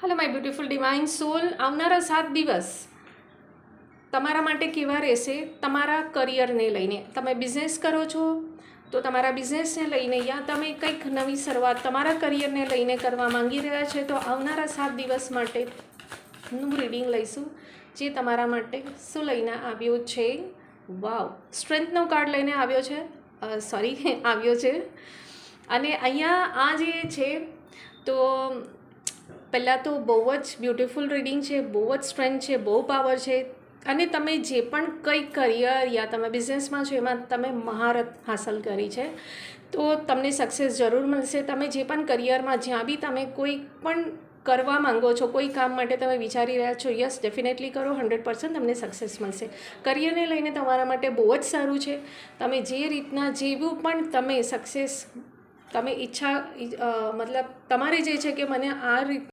Hello my beautiful divine સોલ. આવનારા 7 દિવસ તમારા માટે કેવા રહેશે? તમારા કરિયરને લઈને, તમે બિઝનેસ કરો છો તો તમારા બિઝનેસને લઈને, યા તમે કંઈક નવી શરૂઆત તમારા કરિયરને લઈને કરવા માંગી રહ્યા છે, તો આવનારા 7 દિવસ માટેનું રીડિંગ લઈશું, જે તમારા માટે શું લઈને આવ્યું છે. વાવ, સ્ટ્રેન્થનો કાર્ડ લઈને આવ્યો છે, આવ્યો છે. અને અહીંયા આ જે છે, તો પહેલાં તો બહુ જ બ્યુટિફુલ રીડિંગ છે, બહુ જ સ્ટ્રેન્થ છે, બહુ પાવર છે. અને તમે જે પણ કંઈ કરિયર યા તમે બિઝનેસમાં છો એમાં તમે મહારત હાંસલ કરી છે, તો તમને સક્સેસ જરૂર મળશે. તમે જે પણ કરિયરમાં જ્યાં બી તમે કોઈ પણ કરવા માંગો છો, કોઈ કામ માટે તમે વિચારી રહ્યા છો, યસ ડેફિનેટલી કરો, 100% તમને સક્સેસ મળશે. કરિયરને લઈને તમારા માટે બહુ જ સારું છે. તમે જે રીતના જેવું પણ તમે સક્સેસ તમે ઈચ્છા મતલબ તમારે જે છે કે મને આ રીત